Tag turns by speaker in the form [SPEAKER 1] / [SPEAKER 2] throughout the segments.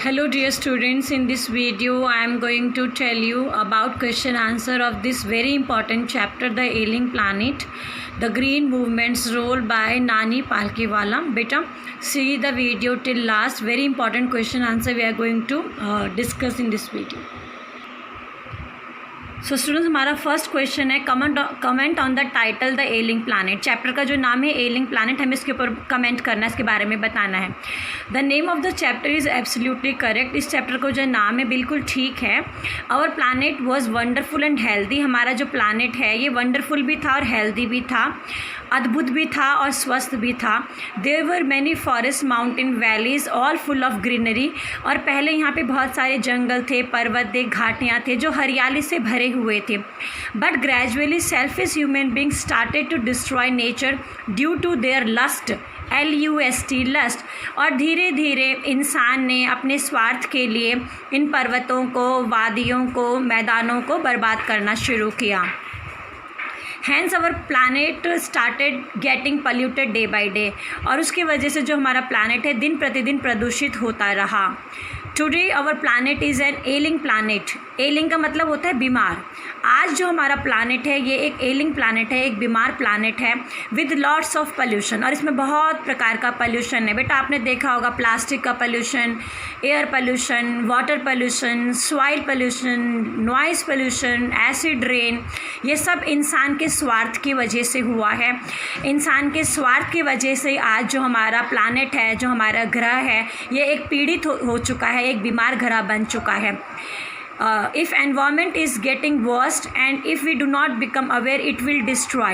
[SPEAKER 1] Hello dear students, in this video I am going to tell you about question answer of this very important chapter, the ailing planet, the green movement's role by Nani Palkiwala. Beta, see the video till last. Very important question answer we are going to discuss in this video. So students, हमारा first question है comment on the title the ailing planet. Chapter का जो नाम है एलिंग planet, हमें इसके ऊपर comment करना है, इसके बारे में बताना है। The name of the chapter is absolutely correct. इस चैप्टर को जो नाम है बिल्कुल ठीक है। Our planet was wonderful and healthy. हमारा जो प्लानट है ये वंडरफुल भी था और हेल्दी भी था, अद्भुत भी था और स्वस्थ भी था। There were many forest, mountain, valleys all full of greenery. और पहले यहाँ पे बहुत सारे जंगल थे, पर्वत थे, घाटियाँ थे जो हरियाली से भरे हुए थे। But gradually selfish human being started to destroy nature due to their lust, LUST, lust. और धीरे धीरे इंसान ने अपने स्वार्थ के लिए इन पर्वतों को, वादियों को, मैदानों को बर्बाद करना शुरू किया। Hence our planet started getting polluted day by day. और उसकी वजह से जो हमारा प्लानट है दिन प्रतिदिन प्रदूषित होता रहा। Today our planet is an ailing planet. Ailing का मतलब होता है बीमार। आज जो हमारा प्लानट है ये एक एलिंग प्लानट है, एक बीमार प्लानट है विद लॉट्स ऑफ पोल्यूशन। और इसमें बहुत प्रकार का पोल्यूशन है। बेटा आपने देखा होगा प्लास्टिक का pollution, air pollution, water pollution, soil pollution, noise pollution, acid rain. ये सब इंसान के स्वार्थ की वजह से हुआ है। इंसान के स्वार्थ की वजह से आज जो हमारा प्लानट है, जो हमारा ग्रह है, ये एक पीड़ित हो चुका है, एक बीमार ग्रह बन चुका है। If environment is getting worse and if we do not become aware it will destroy।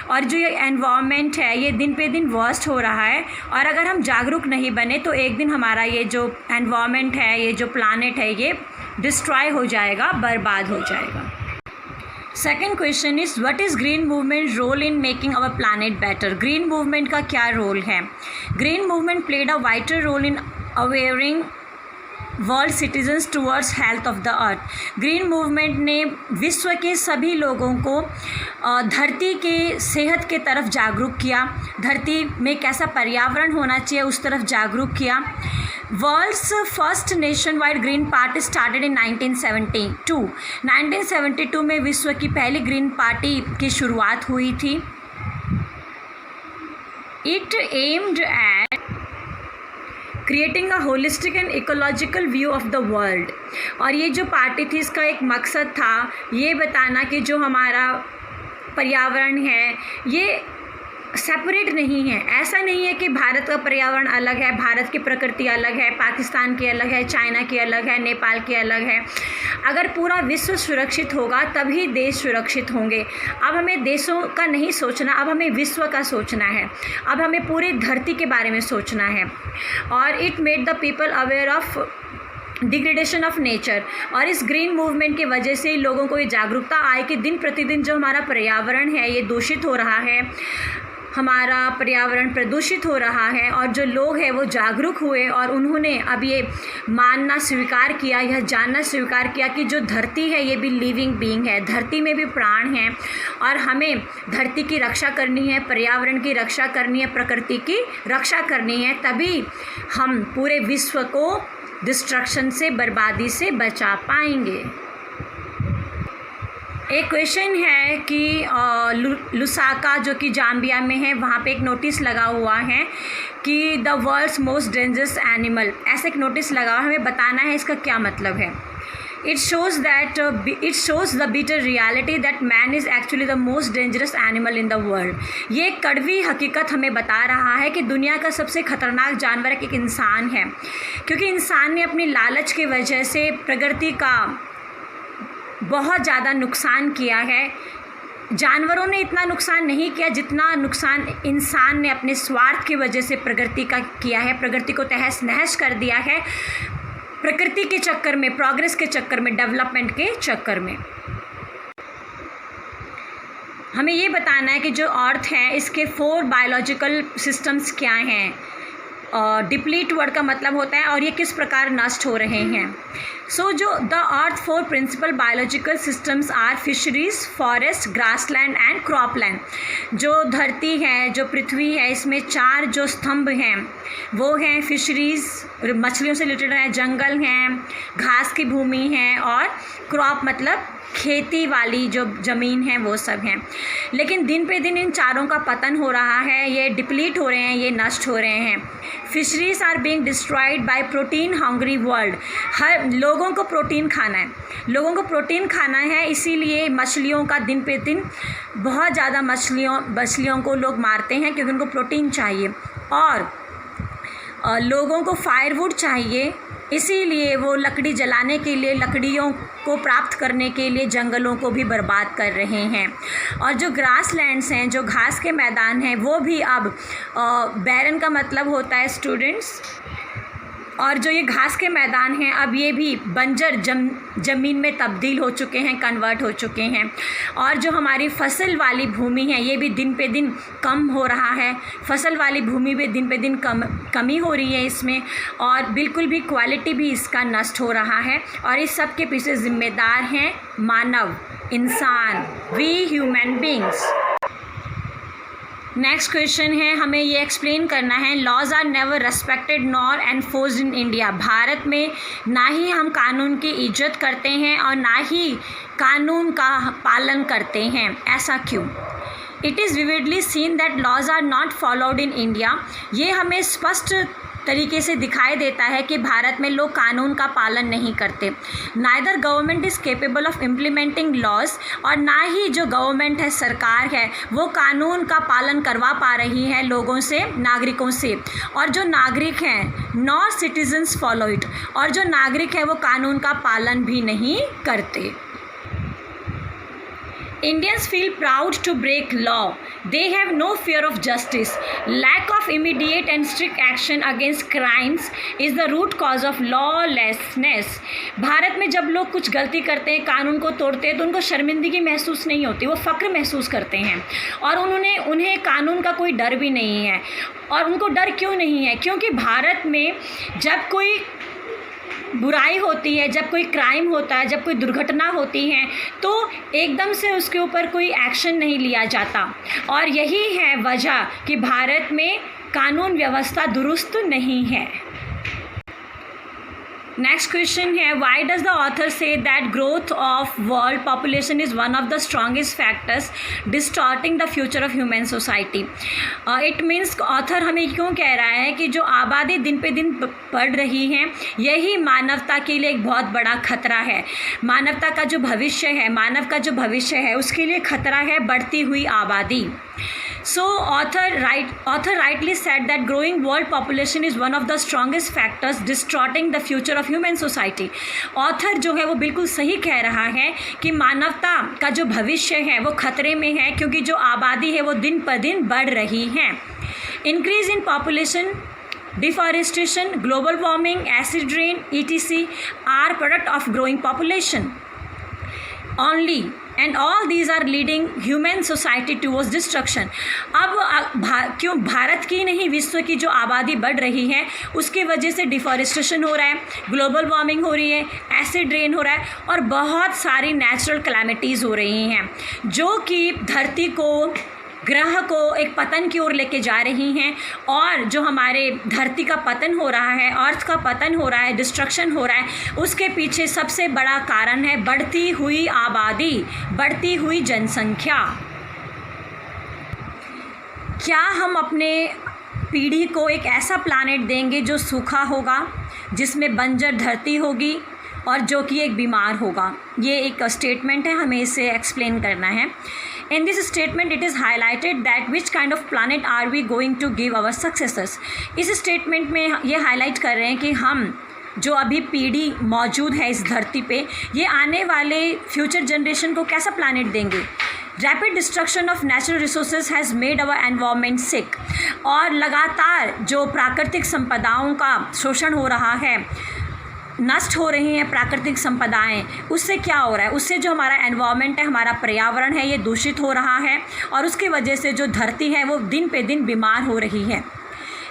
[SPEAKER 1] और जो ये environment है ये दिन पे दिन worst हो रहा है, और अगर हम जागरूक नहीं बने तो एक दिन हमारा ये जो environment है, ये जो planet है, ये destroy हो जाएगा, बर्बाद हो जाएगा। Second question is what is green movement role in making our planet better. Green movement का क्या रोल है? Green movement played a vital role in awaring world citizens towards health of the earth. Green movement ने विश्व के सभी लोगों को धरती के सेहत के तरफ जागरूक किया, धरती में कैसा पर्यावरण होना चाहिए उस तरफ जागरूक किया। World's first nation wide green party started in 1972। 1972 में विश्व की पहली ग्रीन पार्टी की शुरुआत हुई थी। It aimed at creating a holistic and ecological view of the world. और ये जो पार्टी थी इसका एक मकसद था ये बताना कि जो हमारा पर्यावरण है ये सेपरेट नहीं है। ऐसा नहीं है कि भारत का पर्यावरण अलग है, भारत की प्रकृति अलग है, पाकिस्तान की अलग है, चाइना की अलग है, नेपाल की अलग है। अगर पूरा विश्व सुरक्षित होगा तभी देश सुरक्षित होंगे। अब हमें देशों का नहीं सोचना, अब हमें विश्व का सोचना है। अब हमें पूरी धरती के बारे में सोचना है। और it made the people aware of degradation of nature. और इस ग्रीन मूवमेंट की वजह से लोगों को ये जागरूकता आई कि दिन प्रतिदिन जो हमारा पर्यावरण है ये दूषित हो रहा है, हमारा पर्यावरण प्रदूषित हो रहा है। और जो लोग हैं वो जागरूक हुए और उन्होंने अब ये मानना स्वीकार किया, यह जानना स्वीकार किया कि जो धरती है ये भी लिविंग बीइंग है, धरती में भी प्राण हैं और हमें धरती की रक्षा करनी है, पर्यावरण की रक्षा करनी है, प्रकृति की रक्षा करनी है। तभी हम पूरे विश्व को डिस्ट्रक्शन से, बर्बादी से बचा पाएंगे। एक क्वेश्चन है कि लुसाका जो कि जाम्बिया में है वहाँ पे एक नोटिस लगा हुआ है कि the world's most dangerous animal. ऐसे एक नोटिस लगा हुआ है, हमें बताना है इसका क्या मतलब है। It shows the bitter reality that man is actually the most dangerous animal in the world. ये एक कड़वी हकीकत हमें बता रहा है कि दुनिया का सबसे खतरनाक जानवर एक इंसान है, क्योंकि इंसान ने अपनी लालच की वजह से प्रकृति का बहुत ज़्यादा नुकसान किया है। जानवरों ने इतना नुकसान नहीं किया जितना नुकसान इंसान ने अपने स्वार्थ की वजह से प्रकृति का किया है। प्रकृति को तहस नहस कर दिया है, प्रकृति के चक्कर में, प्रोग्रेस के चक्कर में, डेवलपमेंट के चक्कर में। हमें ये बताना है कि जो अर्थ है इसके 4 बायोलॉजिकल सिस्टम्स क्या हैं। डिप्लीट वर्ड का मतलब होता है और ये किस प्रकार नष्ट हो रहे हैं। सो जो the earth 4 principal biological systems are fisheries, forest, grassland and cropland. जो धरती है, जो पृथ्वी है, इसमें 4 जो स्तंभ हैं वो हैं फिशरीज़, मछलियों से रिलेटेड है, जंगल हैं, घास की भूमि है, और क्रॉप मतलब खेती वाली जो ज़मीन है वो सब हैं। लेकिन दिन पे दिन इन चारों का पतन हो रहा है, ये डिप्लीट हो रहे हैं, ये नष्ट हो रहे हैं। Fisheries are being destroyed by protein hungry world. हर लोगों को प्रोटीन खाना है, लोगों को प्रोटीन खाना है, इसीलिए मछलियों का दिन पे दिन बहुत ज़्यादा मछलियों को लोग मारते हैं क्योंकि उनको प्रोटीन चाहिए, और लोगों को फायरवुड चाहिए, इसीलिए वो लकड़ी जलाने के लिए, लकड़ियों को प्राप्त करने के लिए जंगलों को भी बर्बाद कर रहे हैं। और जो ग्रास लैंड्स हैं, जो घास के मैदान हैं, वो भी अब बैरन का मतलब होता है स्टूडेंट्स, और जो ये घास के मैदान हैं अब ये भी बंजर ज़मीन में तब्दील हो चुके हैं, कन्वर्ट हो चुके हैं। और जो हमारी फसल वाली भूमि है ये भी दिन पे दिन कम हो रहा है, फसल वाली भूमि भी दिन पे दिन कमी हो रही है इसमें, और बिल्कुल भी क्वालिटी भी इसका नष्ट हो रहा है। और इस सब के पीछे जिम्मेदार हैं मानव, इंसान, we human beings. Next question है, हमें ये एक्सप्लेन करना है, laws are never respected nor enforced in India. भारत में ना ही हम कानून की इज्जत करते हैं और ना ही कानून का पालन करते हैं, ऐसा क्यों? It is vividly seen that laws are not followed in India. ये हमें स्पष्ट तरीके से दिखाई देता है कि भारत में लोग कानून का पालन नहीं करते। Neither government is capable of implementing laws, और ना ही जो गवर्नमेंट है, सरकार है, वो कानून का पालन करवा पा रही है लोगों से, नागरिकों से। और जो नागरिक हैं, नॉर सिटीजन्स फॉलो इट, और जो नागरिक है वो कानून का पालन भी नहीं करते। Indians feel proud to break law. They have no fear of justice. Lack of immediate and strict action against crimes is the root cause of lawlessness. Bharat में जब लोग कुछ गलती करते हैं, कानून को तोड़ते हैं, तो उनको शर्मिंदगी महसूस नहीं होती, वो फ़क्र महसूस करते हैं, और उन्हें कानून का कोई डर भी नहीं है। और उनको डर क्यों नहीं है? क्योंकि भारत में जब कोई बुराई होती है, जब कोई क्राइम होता है, जब कोई दुर्घटना होती है, तो एकदम से उसके ऊपर कोई एक्शन नहीं लिया जाता। और यही है वजह कि भारत में कानून व्यवस्था दुरुस्त नहीं है। नेक्स्ट क्वेश्चन है, why does the author say that growth of world population is one of the strongest factors distorting the future of human society. It means author हमें क्यों कह रहा है कि जो आबादी दिन पे दिन बढ़ रही है, यही मानवता के लिए एक बहुत बड़ा खतरा है। मानवता का जो भविष्य है, मानव का जो भविष्य है, उसके लिए खतरा है बढ़ती हुई आबादी। So author rightly said that growing world population is one of the strongest factors distorting the future of human society. Author जो है वो बिल्कुल सही कह रहा है कि मानवता का जो भविष्य है वो खतरे में है, क्योंकि जो आबादी है वो दिन पर दिन बढ़ रही है। Increase in population, deforestation, global warming, acid rain etc. are product of growing population only, and all these are leading human society towards destruction. अब क्यों भारत की नहीं, विश्व की जो आबादी बढ़ रही है उसके वजह से डिफॉरेस्टेशन हो रहा है, ग्लोबल वार्मिंग हो रही है, एसिड रेन हो रहा है, और बहुत सारी नेचुरल कैलामिटीज़ हो रही हैं जो कि धरती को, ग्रह को एक पतन की ओर लेके जा रही हैं। और जो हमारे धरती का पतन हो रहा है, अर्थ का पतन हो रहा है, डिस्ट्रक्शन हो रहा है, उसके पीछे सबसे बड़ा कारण है बढ़ती हुई आबादी, बढ़ती हुई जनसंख्या। क्या हम अपने पीढ़ी को एक ऐसा प्लानेट देंगे जो सूखा होगा, जिसमें बंजर धरती होगी और जो कि एक बीमार होगा? ये एक स्टेटमेंट है, हमें इसे एक्सप्लेन करना है। In this statement, it is highlighted that which kind of planet are we going to give our successors. इस स्टेटमेंट में ये हाईलाइट कर रहे हैं कि हम जो अभी पीढ़ी मौजूद है इस धरती पे, ये आने वाले फ्यूचर जनरेशन को कैसा प्लानेट देंगे। Rapid destruction of natural resources has made our environment sick. और लगातार जो प्राकृतिक संपदाओं का शोषण हो रहा है, नष्ट हो रही हैं प्राकृतिक संपदाएं, उससे क्या हो रहा है, उससे जो हमारा एनवायरनमेंट है, हमारा पर्यावरण है, ये दूषित हो रहा है, और उसकी वजह से जो धरती है वो दिन पे दिन बीमार हो रही है।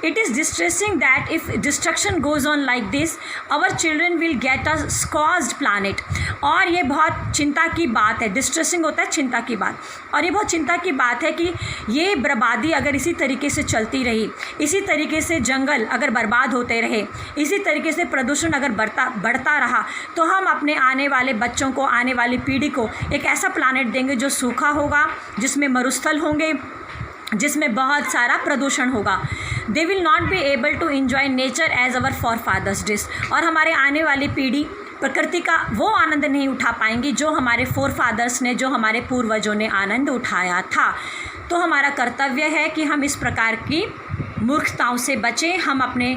[SPEAKER 1] It is distressing that if destruction goes on like this, our children will get a scorched planet. और ये बहुत चिंता की बात है, डिस्ट्रेसिंग होता है चिंता की बात, और ये बहुत चिंता की बात है कि ये बर्बादी अगर इसी तरीके से चलती रही, इसी तरीके से जंगल अगर बर्बाद होते रहे, इसी तरीके से प्रदूषण अगर बढ़ता रहा, तो हम अपने आने वाले बच्चों को, आने वाली पीढ़ी को एक ऐसा प्लानेट देंगे जो सूखा होगा, जिसमें मरुस्थल होंगे, जिसमें बहुत सारा प्रदूषण होगा. They will not be able to enjoy nature as our forefathers did. और हमारे आने वाली पीढ़ी प्रकृति का वो आनंद नहीं उठा पाएंगी जो हमारे फोरफादर्स ने, जो हमारे पूर्वजों ने आनंद उठाया था. तो हमारा कर्तव्य है कि हम इस प्रकार की मूर्खताओं से बचें, हम अपने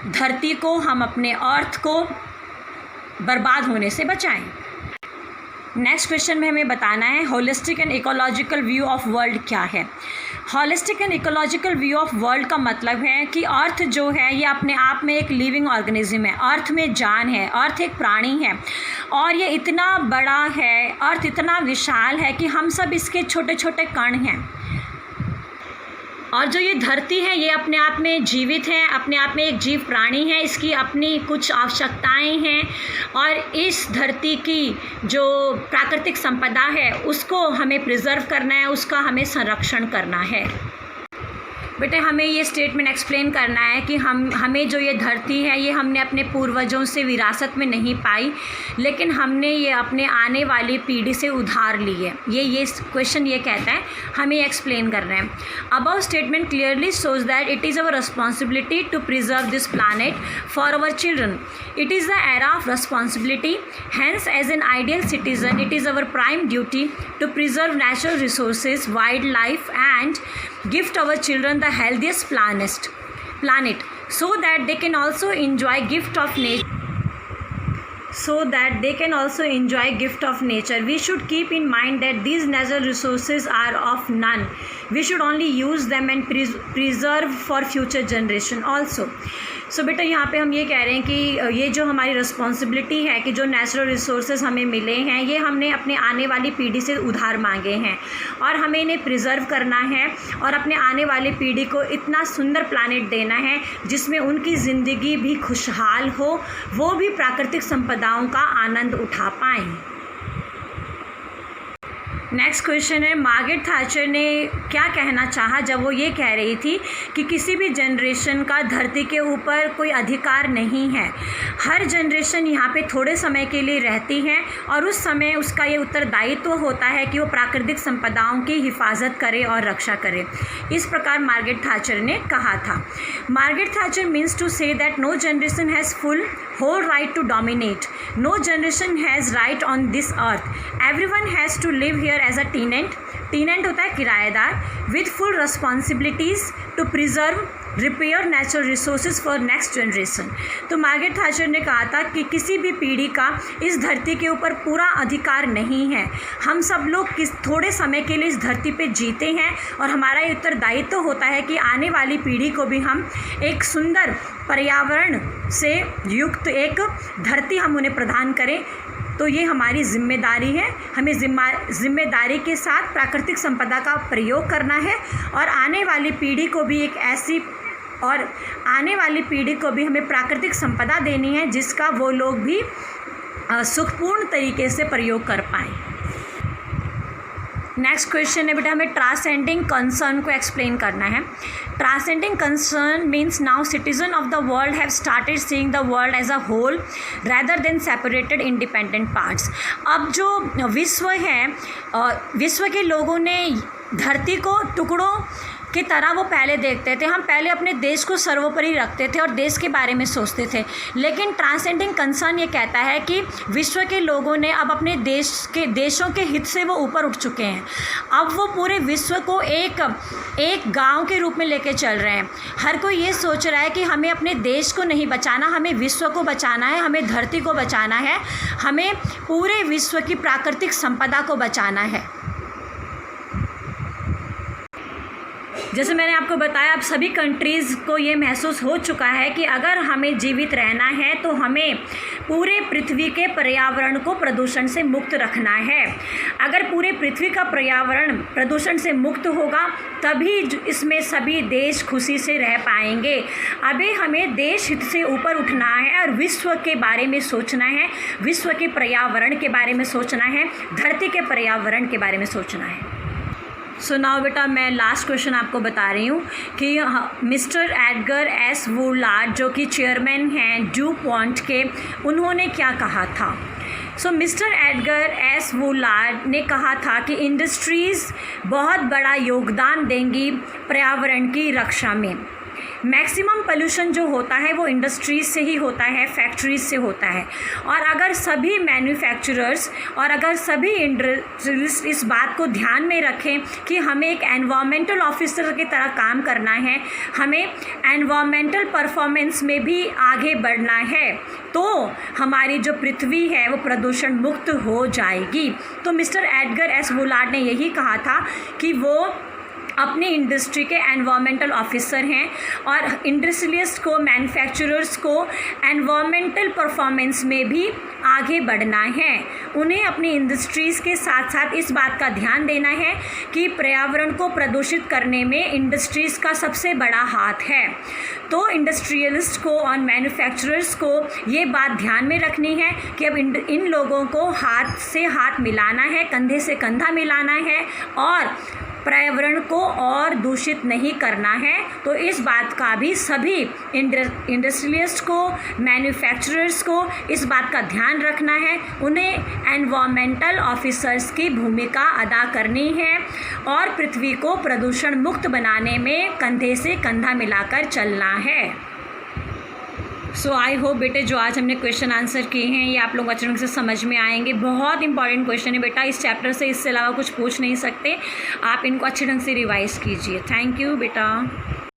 [SPEAKER 1] धरती को, हम अपने अर्थ को बर्बाद होने से बचाएं. नेक्स्ट क्वेश्चन में हमें बताना है holistic and ecological view of world क्या है. Holistic and ecological view of world का मतलब है कि अर्थ जो है ये अपने आप में एक लिविंग ऑर्गेनिज्म है, अर्थ में जान है, अर्थ एक प्राणी है, और ये इतना बड़ा है, अर्थ इतना विशाल है कि हम सब इसके छोटे छोटे कण हैं. और जो ये धरती है ये अपने आप में जीवित है, अपने आप में एक जीव प्राणी है, इसकी अपनी कुछ आवश्यकताएं हैं, और इस धरती की जो प्राकृतिक संपदा है उसको हमें प्रिजर्व करना है, उसका हमें संरक्षण करना है. बेटे हमें ये स्टेटमेंट एक्सप्लेन करना है कि हमें जो ये धरती है ये हमने अपने पूर्वजों से विरासत में नहीं पाई, लेकिन हमने ये अपने आने वाली पीढ़ी से उधार ली है. ये क्वेश्चन ये कहता है, हमें एक्सप्लेन करना है. Above statement clearly shows that it is our responsibility to preserve this planet for our children. It is the era of responsibility. Hence, as an ideal citizen, it is our prime duty to preserve natural resources, wildlife, and gift our children the healthiest planet, so that they can also enjoy gift of nature. We should keep in mind that these natural resources are of none. We should only use them and preserve for future generation also. सो बेटा यहाँ पे हम ये कह रहे हैं कि ये जो हमारी रिस्पॉन्सिबिलिटी है कि जो नेचुरल रिसोर्सेज हमें मिले हैं ये हमने अपने आने वाली पीढ़ी से उधार मांगे हैं, और हमें इन्हें प्रिजर्व करना है और अपने आने वाली पीढ़ी को इतना सुंदर प्लानेट देना है जिसमें उनकी ज़िंदगी भी खुशहाल हो, वो भी प्राकृतिक संपदाओं का आनंद उठा पाएँ. नेक्स्ट क्वेश्चन है, मार्गरेट थैचर ने क्या कहना चाहा जब वो ये कह रही थी कि किसी भी जनरेशन का धरती के ऊपर कोई अधिकार नहीं है, हर जनरेशन यहाँ पे थोड़े समय के लिए रहती है और उस समय उसका ये उत्तरदायित्व होता है कि वो प्राकृतिक संपदाओं की हिफाजत करे और रक्षा करे. इस प्रकार मार्गरेट थैचर ने कहा था. Margaret Thatcher means to say that no generation has full whole right to dominate. No generation has right on this earth. Everyone has to live here as a tenant. Tenant होता है किराएदार. With full responsibilities to preserve, repair natural resources for next generation. तो Margaret Thatcher ने कहा था कि किसी भी पीढ़ी का इस धरती के ऊपर पूरा अधिकार नहीं है. हम सब लोग थोड़े समय के लिए इस धरती पे जीते हैं और हमारा ये उत्तरदायित्व होता है कि आने वाली पीढ़ी को भी हम एक सुंदर पर्यावरण से युक्त एक धरती हम उन्हें प्रदान करें. तो ये हमारी जिम्मेदारी है. हमें जिम्मेदारी के साथ प्राकृतिक संपदा का प्रयोग करना है और आने वाली पीढ़ी को भी हमें प्राकृतिक संपदा देनी है जिसका वो लोग भी सुखपूर्ण तरीके से प्रयोग कर पाएँ. नेक्स्ट क्वेश्चन है बेटा, हमें ट्रांसेंडिंग कंसर्न को एक्सप्लेन करना है. Transcending concern means now citizen of the world have started seeing the world as a whole rather than separated independent parts. अब जो विश्व है, विश्व के लोगों ने धरती को टुकड़ों की तरह वो पहले देखते थे. हम पहले अपने देश को सर्वोपरि रखते थे और देश के बारे में सोचते थे, लेकिन ट्रांसेंडिंग कंसर्न ये कहता है कि विश्व के लोगों ने अब अपने देशों के हित से वो ऊपर उठ चुके हैं. अब वो पूरे विश्व को एक गांव के रूप में लेके चल रहे हैं. हर कोई ये सोच रहा है कि हमें अपने देश को नहीं बचाना, हमें विश्व को बचाना है, हमें धरती को बचाना है, हमें पूरे विश्व की प्राकृतिक संपदा को बचाना है. जैसे मैंने आपको बताया, अब सभी कंट्रीज़ को ये महसूस हो चुका है कि अगर हमें जीवित रहना है तो हमें पूरे पृथ्वी के पर्यावरण को प्रदूषण से मुक्त रखना है। अगर पूरे पृथ्वी का पर्यावरण प्रदूषण से मुक्त होगा तभी इसमें सभी देश खुशी से रह पाएंगे। अभी हमें देश हित से ऊपर उठना है और विश्व के बारे में सोचना है, विश्व के पर्यावरण के बारे में सोचना है, धरती के पर्यावरण के बारे में सोचना है। सो नाउ बेटा मैं लास्ट क्वेश्चन आपको बता रही हूँ कि मिस्टर एडगर एस वुलार्ड जो कि चेयरमैन हैं ड्यू पॉइंट के, उन्होंने क्या कहा था। सो मिस्टर एडगर एस वुलार्ड ने कहा था कि इंडस्ट्रीज़ बहुत बड़ा योगदान देंगी पर्यावरण की रक्षा में। मैक्सिमम पोल्यूशन जो होता है वो इंडस्ट्रीज़ से ही होता है, फैक्ट्रीज से होता है। और अगर सभी मैन्युफैक्चरर्स और अगर सभी इंडस्ट्रीज इस बात को ध्यान में रखें कि हमें एक एनवायरमेंटल ऑफिसर की तरह काम करना है, हमें एनवायरमेंटल परफॉर्मेंस में भी आगे बढ़ना है, तो हमारी जो पृथ्वी है वो प्रदूषण मुक्त हो जाएगी। तो मिस्टर एडगर एस वुलार्ड ने यही कहा था कि वो अपनी इंडस्ट्री के एनवायरमेंटल ऑफिसर हैं और इंडस्ट्रियलिस्ट को, मैन्युफैक्चरर्स को एनवायरमेंटल परफॉर्मेंस में भी आगे बढ़ना है। उन्हें अपनी इंडस्ट्रीज़ के साथ साथ इस बात का ध्यान देना है कि पर्यावरण को प्रदूषित करने में इंडस्ट्रीज़ का सबसे बड़ा हाथ है। तो इंडस्ट्रियलिस्ट को और मैन्युफैक्चरर्स को ये बात ध्यान में रखनी है कि अब इन लोगों को हाथ से हाथ मिलाना है, कंधे से कंधा मिलाना है और पर्यावरण को और दूषित नहीं करना है। तो इस बात का भी सभी इंडस्ट्रियलिस्ट को, मैन्युफैक्चरर्स को इस बात का ध्यान रखना है। उन्हें एनवायरमेंटल ऑफिसर्स की भूमिका अदा करनी है और पृथ्वी को प्रदूषण मुक्त बनाने में कंधे से कंधा मिलाकर चलना है। सो आई होप बेटे जो आज हमने क्वेश्चन आंसर किए हैं ये आप लोग अच्छे ढंग से समझ में आएंगे। बहुत इंपॉर्टेंट क्वेश्चन है बेटा, इस चैप्टर से इससे अलावा कुछ पूछ नहीं सकते। आप इनको अच्छे ढंग से रिवाइज़ कीजिए। थैंक यू बेटा।